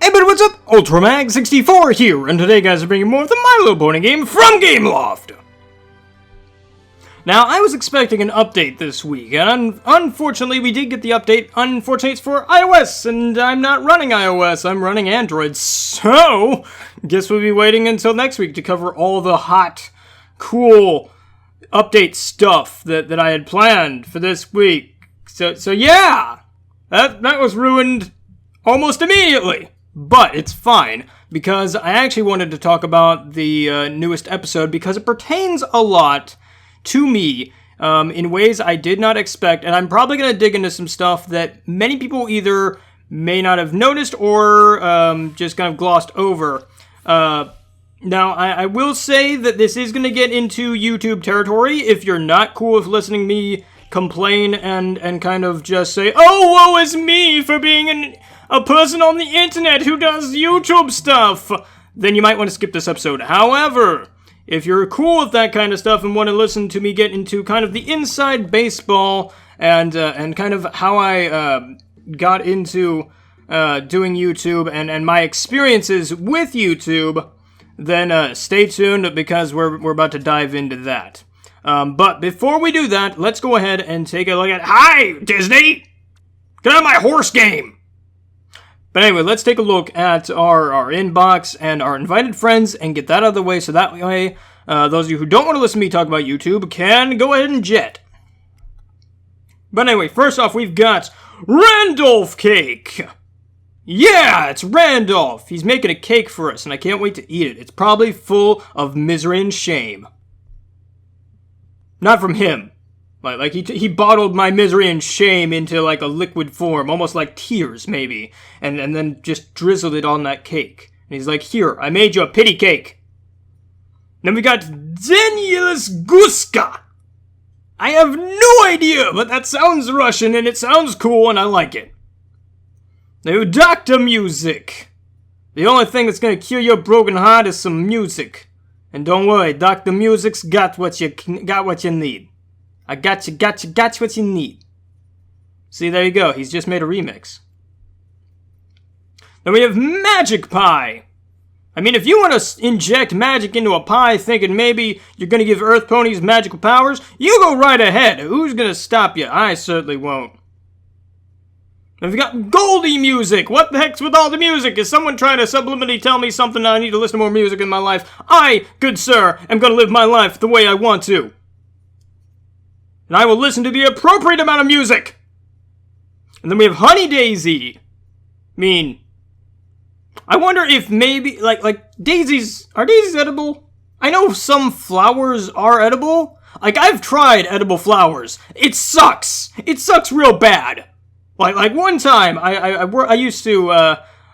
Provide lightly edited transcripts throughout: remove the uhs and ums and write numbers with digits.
Hey buddy, what's up? Ultramag64 here, and today guys, I'm bringing more of the My Little Pony game from Gameloft. Now, I was expecting an update this week, and unfortunately we did get the update. Unfortunately it's for iOS, and I'm not running iOS, I'm running Android, so guess we'll be waiting until next week to cover all the hot, cool update stuff that I had planned for this week. So yeah, that was ruined almost immediately. But it's fine, because I actually wanted to talk about the newest episode because it pertains a lot to me in ways I did not expect, and I'm probably going to dig into some stuff that many people either may not have noticed or just kind of glossed over. Now, I will say that this is going to get into YouTube territory. If you're not cool with listening to me complain and kind of just say, oh, woe is me for being a person on the internet who does YouTube stuff, then you might want to skip this episode. However, if you're cool with that kind of stuff and want to listen to me get into kind of the inside baseball and kind of how I got into doing YouTube and my experiences with YouTube, then stay tuned because we're about to dive into that. But before we do that, let's go ahead and take a look at... Hi, Disney! Get out of my horse game! But anyway, let's take a look at our inbox and our invited friends and get that out of the way so that way those of you who don't want to listen to me talk about YouTube can go ahead and jet. But anyway, first off, we've got Randolph Cake. Yeah, it's Randolph. He's making a cake for us and I can't wait to eat it. It's probably full of misery and shame. Not from him. Like he bottled my misery and shame into like a liquid form, almost like tears maybe, and then just drizzled it on that cake. And he's like, here, I made you a pity cake. Then we got Danielus Guska. I have no idea, but that sounds Russian and it sounds cool and I like it. Now, Dr. Music. The only thing that's gonna cure your broken heart is some music. And don't worry, Dr. Music's got what you need. I got you what you need. See, there you go. He's just made a remix. Then we have Magic Pie. I mean, if you want to inject magic into a pie thinking maybe you're going to give Earth Ponies magical powers, you go right ahead. Who's going to stop you? I certainly won't. Then we've got Goldie Music. What the heck's with all the music? Is someone trying to subliminally tell me something that I need to listen to more music in my life? I, good sir, am going to live my life the way I want to. And I will listen to the appropriate amount of music. And then we have Honey Daisy. I wonder if maybe, like daisies, are daisies edible? I know some flowers are edible. Like, I've tried edible flowers. It sucks. It sucks real bad. Like one time, I used to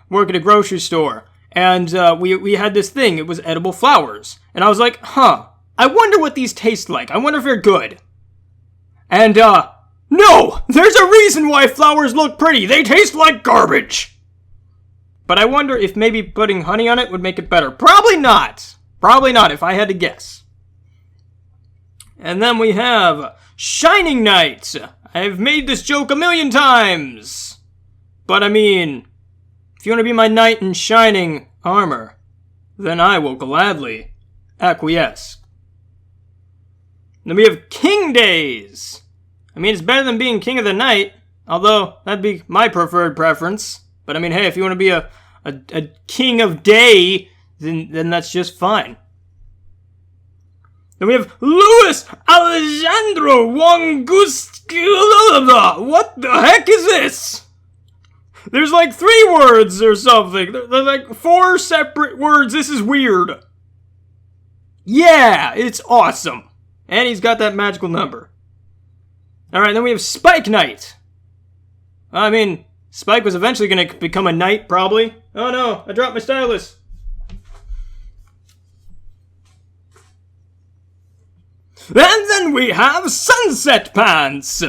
work at a grocery store. And we had this thing. It was edible flowers. And I was like, I wonder what these taste like. I wonder if they're good. And, no! There's a reason why flowers look pretty! They taste like garbage! But I wonder if maybe putting honey on it would make it better. Probably not! Probably not, if I had to guess. And then we have Shining Knight. I've made this joke a million times! But I mean, if you want to be my knight in shining armor, then I will gladly acquiesce. Then we have King Days. I mean, it's better than being King of the Night, although that'd be my preferred preference. But I mean, hey, if you want to be a King of Day, then that's just fine. Then we have Luis Alejandro Wonguscula. What the heck is this? There's like 3 words or something. There's like 4 separate words. This is weird. Yeah, it's awesome. And he's got that magical number. Alright, then we have Spike Knight. I mean, Spike was eventually going to become a knight, probably. Oh no, I dropped my stylus. And then we have Sunset Pants.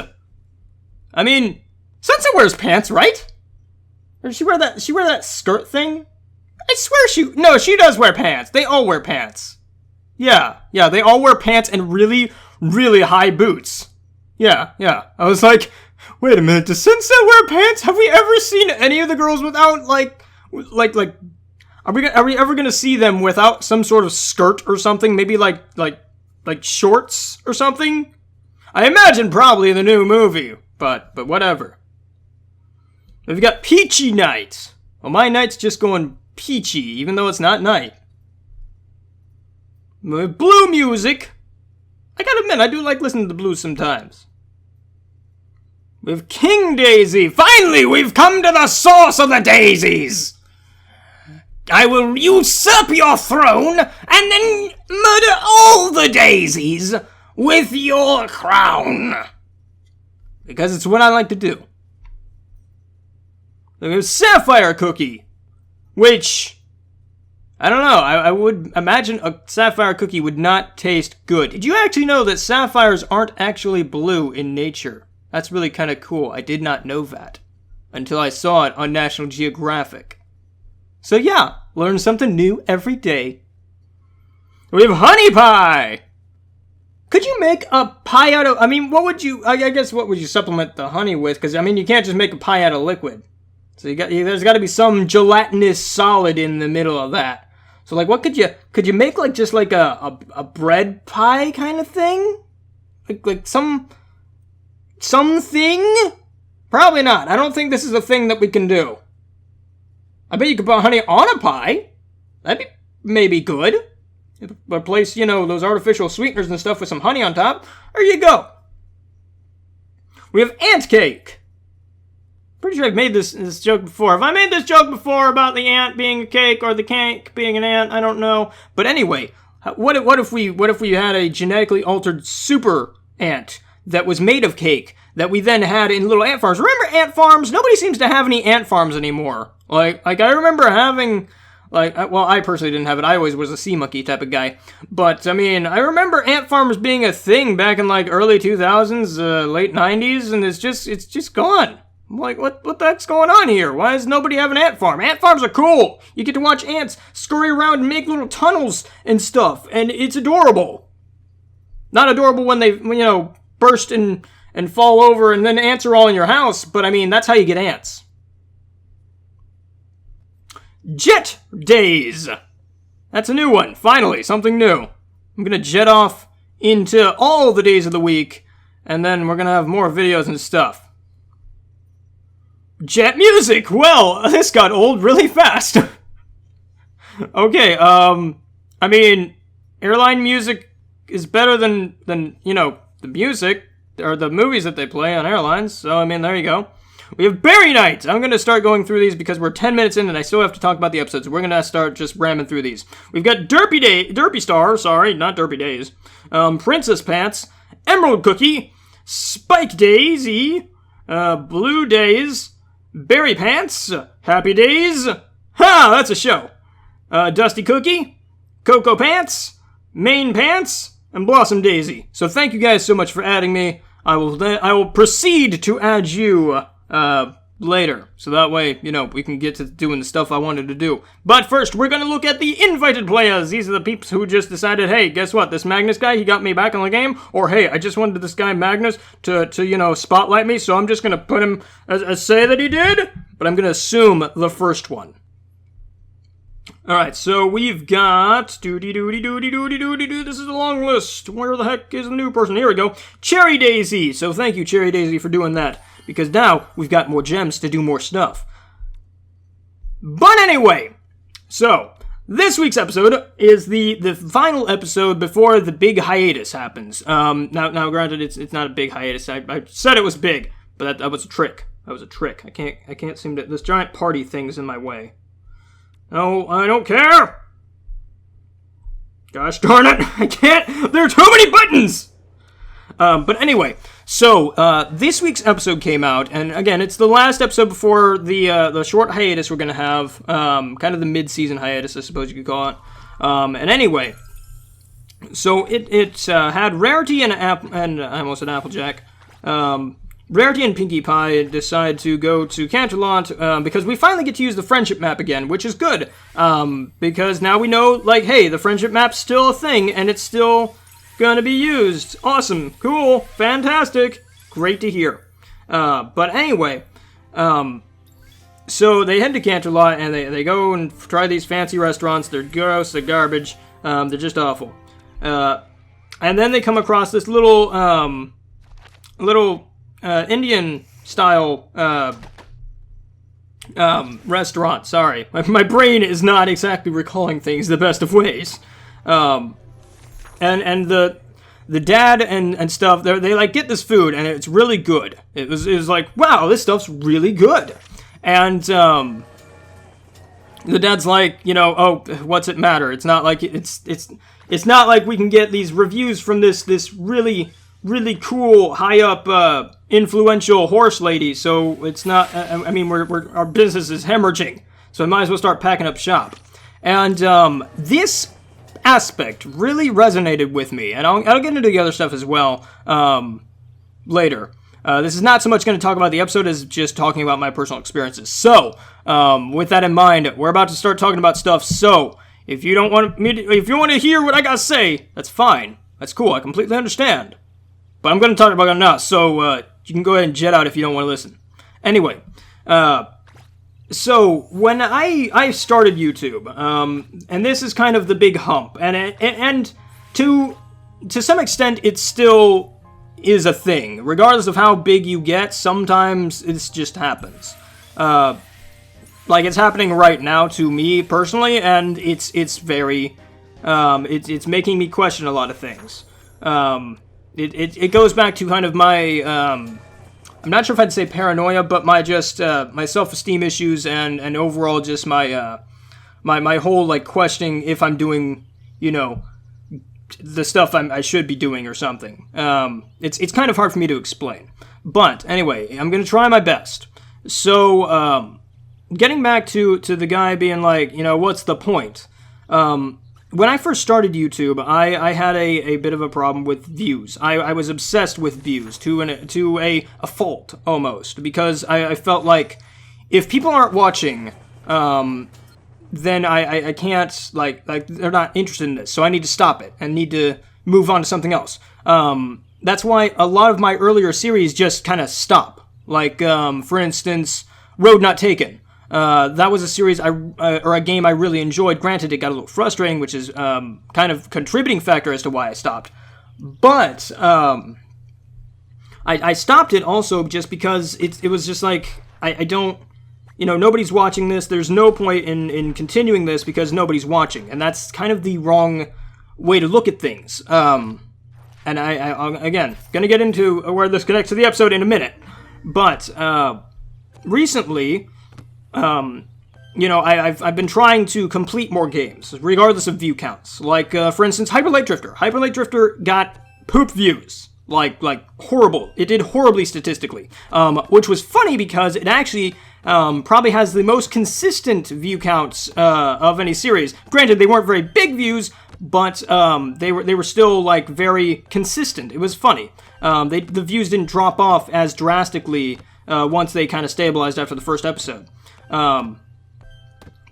I mean, Sunset wears pants, right? Or does she wear that skirt thing? I swear she does wear pants. They all wear pants. Yeah, they all wear pants and really, really high boots. Yeah. I was like, wait a minute, does Sunset wear pants? Have we ever seen any of the girls without Like, are we ever gonna see them without some sort of skirt or something? Maybe like shorts or something? I imagine probably in the new movie, but whatever. We've got Peachy Night. Well, my night's just going peachy, even though it's not night. With blue music. I gotta admit, I do like listening to the blues sometimes. With King Daisy. Finally, we've come to the source of the daisies. I will usurp your throne and then murder all the daisies with your crown. Because it's what I like to do. There's Sapphire Cookie, which, I don't know, I would imagine a sapphire cookie would not taste good. Did you actually know that sapphires aren't actually blue in nature? That's really kind of cool. I did not know that until I saw it on National Geographic. So yeah, learn something new every day. We have Honey Pie! Could you make a pie out of, what would you supplement the honey with? Because, you can't just make a pie out of liquid. So there's got to be some gelatinous solid in the middle of that. So like, what could you make just like a bread pie kind of thing? Like something? Probably not. I don't think this is a thing that we can do. I bet you could put honey on a pie. That'd be maybe good. Replace, those artificial sweeteners and stuff with some honey on top. There you go. We have ant cake. Pretty sure I've made this joke before. Have I made this joke before about the ant being a cake or the cake being an ant? I don't know. But anyway, what if we had a genetically altered super ant that was made of cake that we then had in little ant farms? Remember ant farms? Nobody seems to have any ant farms anymore. Like I remember having, I personally didn't have it. I always was a sea monkey type of guy. But, I remember ant farms being a thing back in, early 2000s, late 90s, and it's just gone. I'm like, what the heck's going on here? Why does nobody have an ant farm? Ant farms are cool! You get to watch ants scurry around and make little tunnels and stuff, and it's adorable. Not adorable when they, burst and fall over and then ants are all in your house, but, that's how you get ants. Jet Days! That's a new one, finally, something new. I'm gonna jet off into all the days of the week, and then we're gonna have more videos and stuff. Jet music! Well, this got old really fast. Okay, airline music is better than the music, or the movies that they play on airlines, so, there you go. We have Berry Night! I'm gonna start going through these because we're 10 minutes in and I still have to talk about the episodes. We're gonna start just ramming through these. We've got Derpy Star, sorry, not Derpy Days. Princess Pants, Emerald Cookie, Spike Daisy, Blue Days, Berry Pants, Happy Days, ha, that's a show. Dusty Cookie, Cocoa Pants, Main Pants, and Blossom Daisy. So thank you guys so much for adding me. I will proceed to add you later. So that way, we can get to doing the stuff I wanted to do. But first, we're gonna look at the invited players. These are the peeps who just decided, hey, guess what? This Magnus guy, he got me back in the game. Or, hey, I just wanted this guy Magnus to spotlight me, so I'm just gonna put him as say that he did. But I'm gonna assume the first one. Alright, so we've got... This is a long list. Where the heck is the new person? Here we go. Cherry Daisy. So thank you, Cherry Daisy, for doing that. Because now we've got more gems to do more stuff. But anyway, so this week's episode is the final episode before the big hiatus happens. Now granted, it's not a big hiatus. I said it was big, but that was a trick. That was a trick. I can't seem to... This giant party thing's in my way. No, I don't care! Gosh darn it! I can't! There are too many buttons! But anyway, so this week's episode came out, and again, it's the last episode before the short hiatus we're gonna have, kind of the mid-season hiatus, I suppose you could call it. And anyway, so it had Rarity and I almost said Applejack. Rarity and Pinkie Pie decide to go to Canterlot because we finally get to use the friendship map again, which is good. Because now we know, hey, the friendship map's still a thing, and it's still gonna be used. Awesome. Cool. Fantastic. Great to hear. But anyway, So they head to Canterlot, and they go and try these fancy restaurants. They're gross, they're garbage, they're just awful. And then they come across this little Indian-style restaurant. Sorry, my brain is not exactly recalling things the best of ways. And the dad and stuff, they like get this food, and it's really good. It was like, wow, this stuff's really good. And the dad's like, oh, what's it matter? It's not like it's not like we can get these reviews from this really cool high up influential horse lady. So it's not. I mean, our business is hemorrhaging, so I might as well start packing up shop. And this aspect really resonated with me, and I'll get into the other stuff as well later. This is not so much going to talk about the episode as just talking about my personal experiences. So, with that in mind, we're about to start talking about stuff. So, if you want to hear what I gotta say, that's fine. That's cool. I completely understand. But I'm going to talk about it now. So, you can go ahead and jet out if you don't want to listen. Anyway, so when I started YouTube, and this is kind of the big hump, and to some extent, it still is a thing. Regardless of how big you get, sometimes it just happens. Like it's happening right now to me personally, and it's very, it's making me question a lot of things. It goes back to kind of my, I'm not sure if I'd say paranoia, but my my self-esteem issues and overall just my whole like questioning if I'm doing, the stuff I should be doing or something. It's kind of hard for me to explain. But anyway, I'm going to try my best. So, getting back to the guy being like, what's the point? When I first started YouTube, I had a bit of a problem with views. I was obsessed with views to a fault, almost. Because I felt like if people aren't watching, then I can't, like they're not interested in this, so I need to stop it and need to move on to something else. That's why a lot of my earlier series just kind of stop. Like, for instance, Road Not Taken. That was a series or a game I really enjoyed. Granted, it got a little frustrating, which is kind of contributing factor as to why I stopped. But I stopped it also just because it was just like, I don't... nobody's watching this. There's no point in continuing this because nobody's watching. And that's kind of the wrong way to look at things. And I again, going to get into where this connects to the episode in a minute. But recently, I've been trying to complete more games, regardless of view counts. Like, for instance, Hyper Light Drifter. Hyper Light Drifter got poop views. Like horrible. It did horribly statistically. Which was funny because it actually... probably has the most consistent view counts of any series. Granted, they weren't very big views, but they were still like very consistent. It was funny. The views didn't drop off as drastically once they kind of stabilized after the first episode.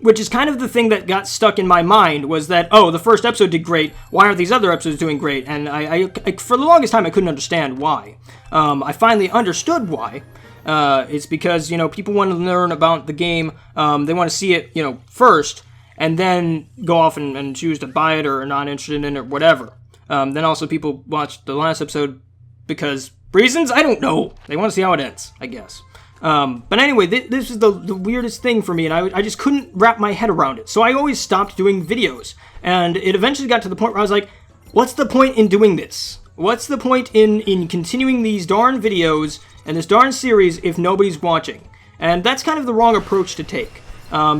Which is kind of the thing that got stuck in my mind, was that, oh, the first episode did great, why aren't these other episodes doing great? And I for the longest time, I couldn't understand why. I finally understood why. It's because, people want to learn about the game, they want to see it, first, and then go off and choose to buy it or are not interested in it or whatever. Then also people watch the last episode because reasons? I don't know. They want to see how it ends, I guess. But anyway, this is the weirdest thing for me, and I just couldn't wrap my head around it. So I always stopped doing videos, and it eventually got to the point where I was like, what's the point in doing this? What's the point in continuing these darn videos and this darn series if nobody's watching? And that's kind of the wrong approach to take,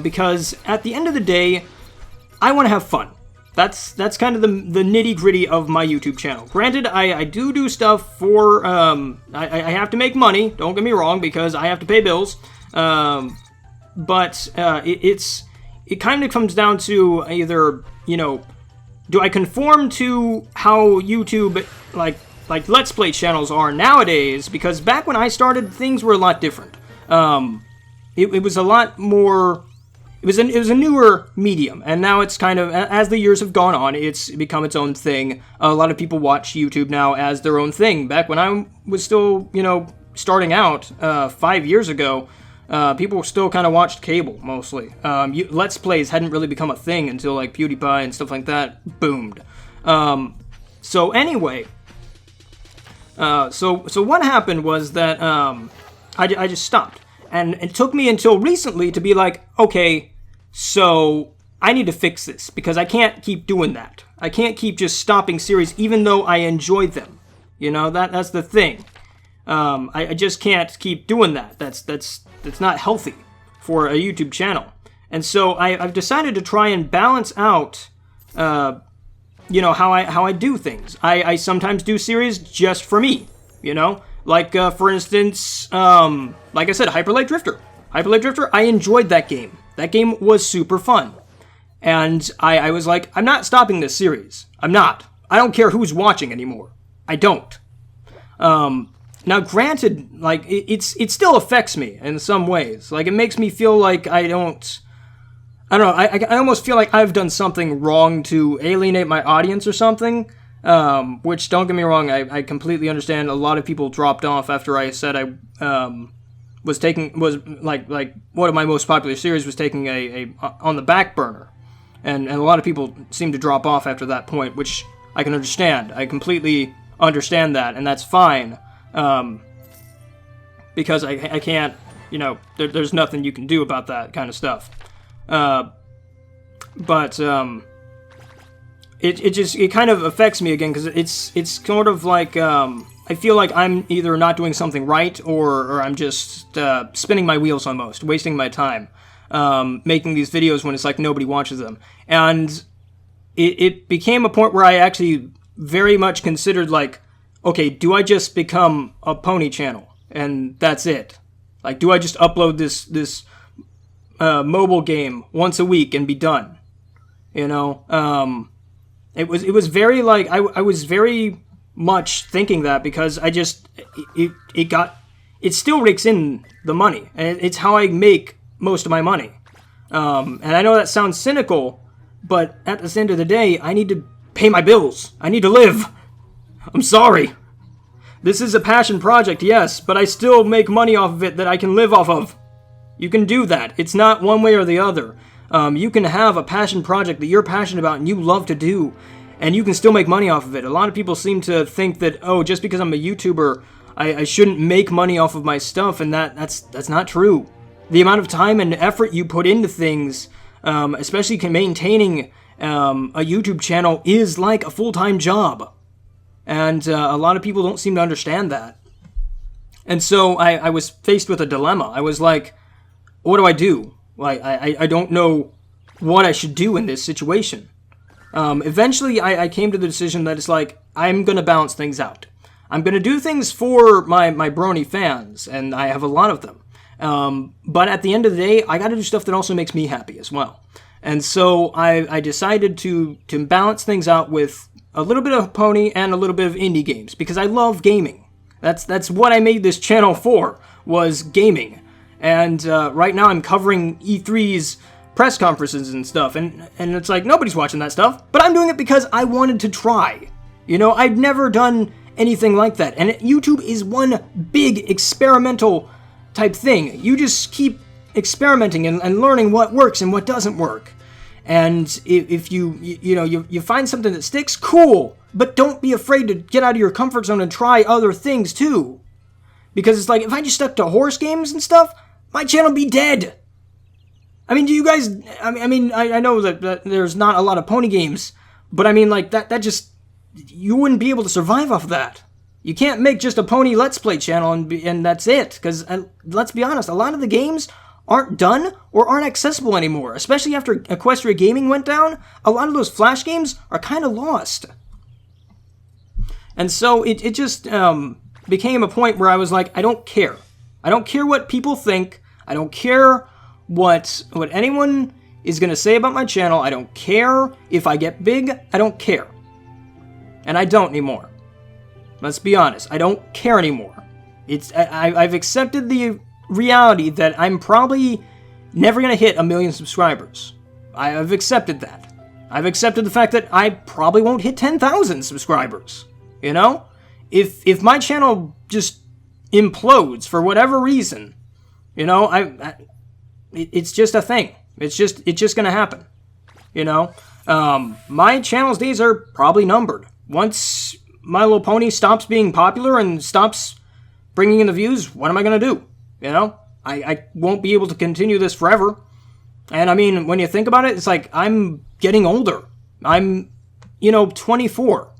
because at the end of the day, I want to have fun. That's kind of the nitty-gritty of my YouTube channel. Granted, I do stuff for, I have to make money, don't get me wrong, because I have to pay bills, but it kind of comes down to either, do I conform to how YouTube, like Let's Play channels are nowadays? Because back when I started, things were a lot different. It was a lot more... It was a newer medium, and now it's kind of, as the years have gone on, it's become its own thing. A lot of people watch YouTube now as their own thing. Back when I was still, starting out 5 years ago, People still kind of watched cable, mostly. Let's Plays hadn't really become a thing until, like, PewDiePie and stuff like that boomed. So anyway, so what happened was that I just stopped. And it took me until recently to be like, okay, so I need to fix this, because I can't keep doing that. I can't keep just stopping series even though I enjoy them. You know, that's the thing. I just can't keep doing that. That's not healthy for a YouTube channel. And so I've decided to try and balance out, you know, how I do things. I sometimes do series just for me, you know? Like, for instance, like I said, Hyper Light Drifter. Hyper Light Drifter, I enjoyed that game. That game was super fun. And I was like, I'm not stopping this series. I'm not. I don't care who's watching anymore. I don't. Now, granted, like, it still affects me in some ways. Like, it makes me feel like I don't know, I almost feel like I've done something wrong to alienate my audience or something. Which, don't get me wrong, I completely understand. A lot of people dropped off after I said I was like one of my most popular series was taking a on the back burner, and a lot of people seem to drop off after that point, which I can understand. I completely understand that, and that's fine, because I can't, you know, there's nothing you can do about that kind of stuff. It kind of affects me again, because it's sort of like, I feel like I'm either not doing something right, or I'm just spinning my wheels almost, wasting my time, making these videos when it's like nobody watches them. And it became a point where I actually very much considered, like, okay, do I just become a pony channel, and that's it? Like, do I just upload this mobile game once a week and be done? You know, It was very, like, I was very much thinking that, because I just, it still rakes in the money, and it's how I make most of my money. And I know that sounds cynical, but at the end of the day, I need to pay my bills. I need to live. I'm sorry. This is a passion project, yes, but I still make money off of it that I can live off of. You can do that. It's not one way or the other. You can have a passion project that you're passionate about and you love to do, and you can still make money off of it. A lot of people seem to think that, oh, just because I'm a YouTuber, I shouldn't make money off of my stuff, and that's not true. The amount of time and effort you put into things, especially maintaining a YouTube channel, is like a full-time job. And a lot of people don't seem to understand that. And so I was faced with a dilemma. I was like, what do I do? Like, I don't know what I should do in this situation. Eventually, I came to the decision that it's like, I'm going to balance things out. I'm going to do things for my brony fans, and I have a lot of them. But at the end of the day, I got to do stuff that also makes me happy as well. And so I decided to balance things out with a little bit of pony and a little bit of indie games, because I love gaming. That's what I made this channel for, was gaming. And right now I'm covering E3's press conferences and stuff, and it's like, nobody's watching that stuff, but I'm doing it because I wanted to try. You know, I'd never done anything like that, and YouTube is one big experimental type thing. You just keep experimenting and learning what works and what doesn't work. And if you find something that sticks, cool, but don't be afraid to get out of your comfort zone and try other things too. Because it's like, if I just stuck to horse games and stuff, my channel would be dead. I mean, do you guys, I know that there's not a lot of pony games, but I mean, like, that just, you wouldn't be able to survive off of that. You can't make just a pony Let's Play channel and that's it, because let's be honest, a lot of the games aren't done or aren't accessible anymore, especially after Equestria Gaming went down. A lot of those Flash games are kind of lost. And so it just became a point where I was like, I don't care. I don't care what people think. I don't care what anyone is going to say about my channel. I don't care if I get big. I don't care. And I don't anymore. Let's be honest. I don't care anymore. I've accepted the reality that I'm probably never going to hit 1 million subscribers. I've accepted that. I've accepted the fact that I probably won't hit 10,000 subscribers. You know? If my channel just implodes for whatever reason, You know, it's just a thing. It's just going to happen. You know, my channel's days are probably numbered. Once My Little Pony stops being popular and stops bringing in the views, what am I going to do? You know, I won't be able to continue this forever. And I mean, when you think about it, it's like I'm getting older. I'm, 24.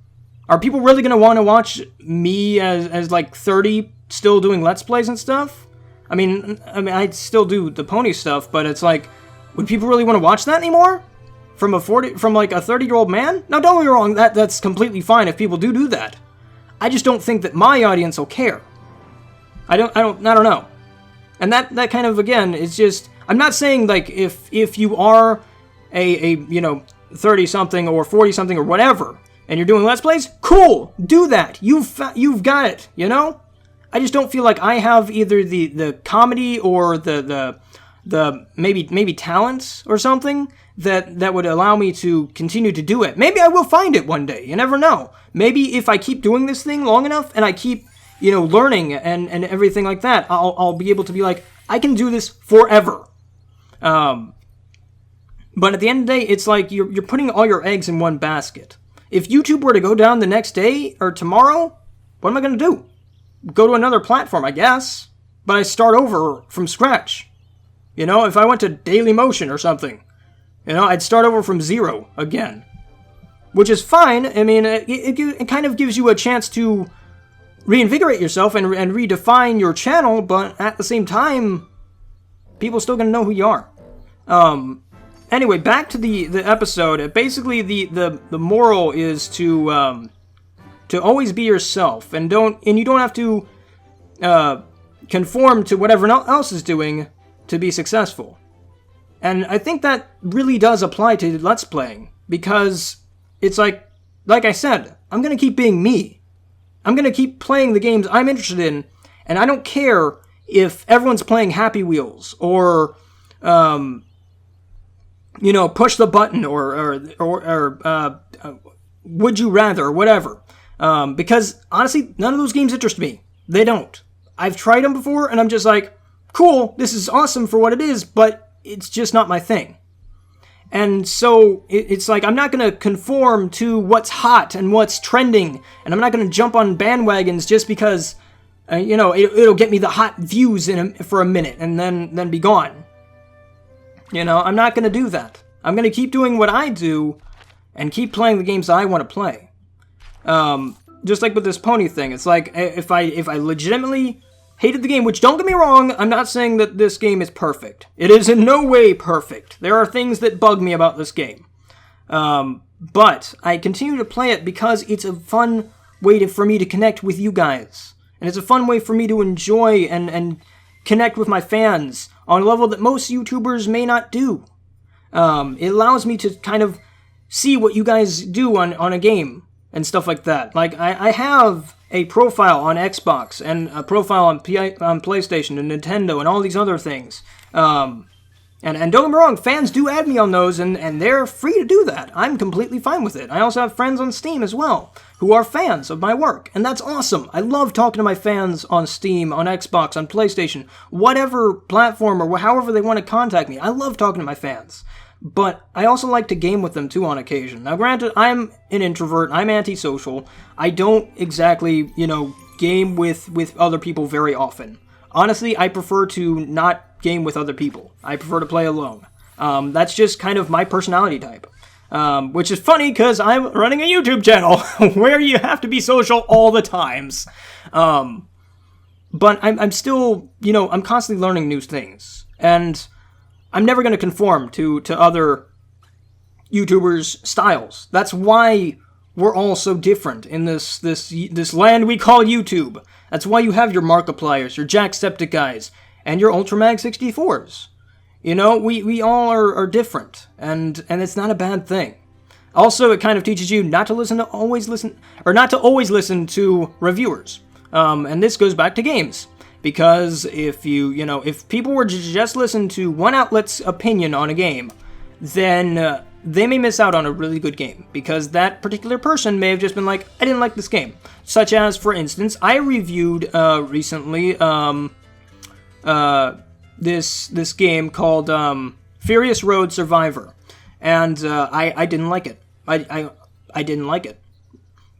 Are people really going to want to watch me as like 30 still doing Let's Plays and stuff? I mean, I still do the pony stuff, but it's like, would people really want to watch that anymore? From like a 30-year-old man? Now, don't get me wrong, that's completely fine if people do that. I just don't think that my audience will care. I don't know. And that kind of, again, is just, I'm not saying, like, if you are a 30-something or 40-something or whatever, and you're doing Let's Plays, cool, do that. You've got it, you know? I just don't feel like I have either the comedy or the maybe talents or something that would allow me to continue to do it. Maybe I will find it one day. You never know. Maybe if I keep doing this thing long enough and I keep, learning and everything like that, I'll be able to be like, I can do this forever. But at the end of the day, it's like you're putting all your eggs in one basket. If YouTube were to go down the next day or tomorrow, what am I going to do? Go to another platform, I guess. But I start over from scratch. If I went to Dailymotion or something, I'd start over from zero again. Which is fine. I mean, it kind of gives you a chance to reinvigorate yourself and redefine your channel, but at the same time, people are still going to know who you are. Anyway, back to the episode. Basically, the moral is to always be yourself, and you don't have to conform to what everyone else is doing to be successful. And I think that really does apply to Let's Playing, because it's like I said, I'm going to keep being me. I'm going to keep playing the games I'm interested in, and I don't care if everyone's playing Happy Wheels, or, push the button, or would you rather, or whatever. Because, honestly, none of those games interest me. They don't. I've tried them before, and I'm just like, cool, this is awesome for what it is, but it's just not my thing. And so, it's like, I'm not going to conform to what's hot and what's trending, and I'm not going to jump on bandwagons just because, it'll get me the hot views for a minute, and then be gone. I'm not going to do that. I'm going to keep doing what I do, and keep playing the games I want to play. Just like with this pony thing, it's like, if I legitimately hated the game, which, don't get me wrong, I'm not saying that this game is perfect. It is in no way perfect. There are things that bug me about this game. But I continue to play it because it's a fun way for me to connect with you guys. And it's a fun way for me to enjoy and connect with my fans on a level that most YouTubers may not do. It allows me to kind of see what you guys do on a game and stuff like that. Like, I have a profile on Xbox and a profile on PlayStation and Nintendo and all these other things. And don't get me wrong, fans do add me on those, and they're free to do that. I'm completely fine with it. I also have friends on Steam as well who are fans of my work, and that's awesome. I love talking to my fans on Steam, on Xbox, on PlayStation, whatever platform or however they want to contact me. I love talking to my fans. But I also like to game with them, too, on occasion. Now, granted, I'm an introvert. I'm antisocial. I don't exactly, game with other people very often. Honestly, I prefer to not game with other people. I prefer to play alone. That's just kind of my personality type. Which is funny, because I'm running a YouTube channel where you have to be social all the times. But I'm still, I'm constantly learning new things. And I'm never going to conform to other YouTubers' styles. That's why we're all so different in this land we call YouTube. That's why you have your Markipliers, your Jacksepticeye's, and your Ultramag 64s. We all are different, and it's not a bad thing. Also, it kind of teaches you not to always listen to reviewers. And this goes back to games. Because if if people were to just listen to one outlet's opinion on a game, then they may miss out on a really good game. Because that particular person may have just been like, I didn't like this game. Such as, for instance, I reviewed recently this game called Furious Road Survivor, and I didn't like it. I didn't like it.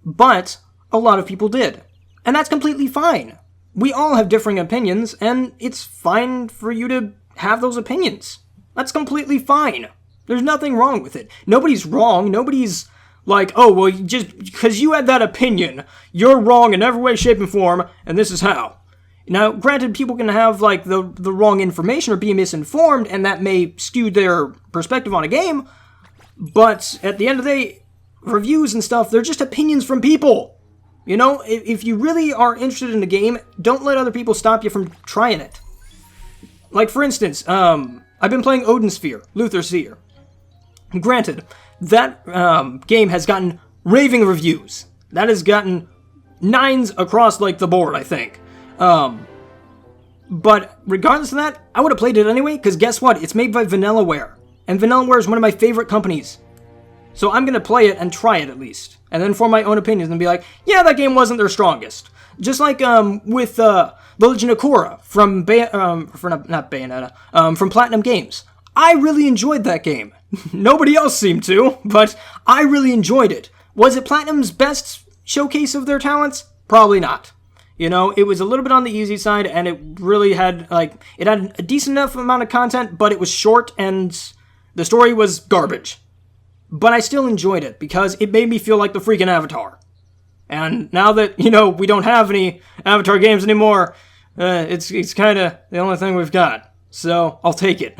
But a lot of people did. And that's completely fine. We all have differing opinions, and it's fine for you to have those opinions. That's completely fine. There's nothing wrong with it. Nobody's wrong. Nobody's like, oh, well, just because you had that opinion, you're wrong in every way, shape, and form, and this is how. Now, granted, people can have, like, the wrong information or be misinformed, and that may skew their perspective on a game, but at the end of the day, reviews and stuff, they're just opinions from people. You know, if you really are interested in a game, don't let other people stop you from trying it. Like, for instance, I've been playing Odin Sphere, Luther Seer. Granted, that game has gotten raving reviews. That has gotten 9s across, like, the board, I think. But regardless of that, I would have played it anyway, because guess what? It's made by Vanillaware. And Vanillaware is one of my favorite companies. So I'm going to play it and try it at least. And then form my own opinions and be like, yeah, that game wasn't their strongest. Just like with The Legend of Korra from not Bayonetta, from Platinum Games. I really enjoyed that game. Nobody else seemed to, but I really enjoyed it. Was it Platinum's best showcase of their talents? Probably not. You know, it was a little bit on the easy side, and it really had, like, it had a decent enough amount of content, but it was short, and the story was garbage. But I still enjoyed it, because it made me feel like the freaking Avatar. And now that, you know, we don't have any Avatar games anymore, it's kind of the only thing we've got. So, I'll take it.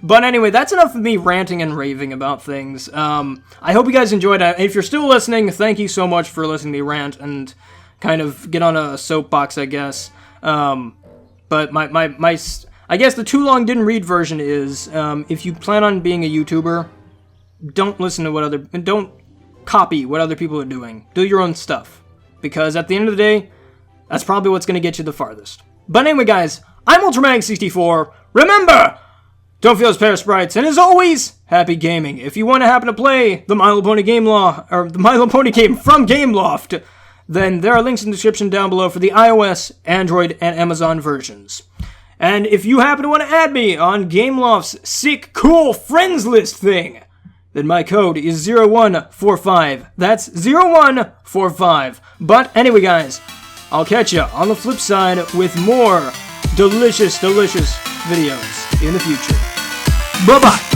But anyway, that's enough of me ranting and raving about things. I hope you guys enjoyed it. If you're still listening, thank you so much for listening to me rant and kind of get on a soapbox, I guess. But my I guess the too long didn't read version is, if you plan on being a YouTuber, don't listen to don't copy what other people are doing. Do your own stuff. Because at the end of the day, that's probably what's going to get you the farthest. But anyway, guys, I'm Ultramag64. Remember, don't feel as pair of sprites, and as always, happy gaming. If you want to happen to play the My Little Pony game or the My Little Pony game from Gameloft, then there are links in the description down below for the iOS, Android, and Amazon versions. And if you happen to want to add me on Gameloft's sick, cool friends list thing, then my code is 0145. That's 0145. But anyway, guys, I'll catch you on the flip side with more delicious, delicious videos in the future. Bye-bye.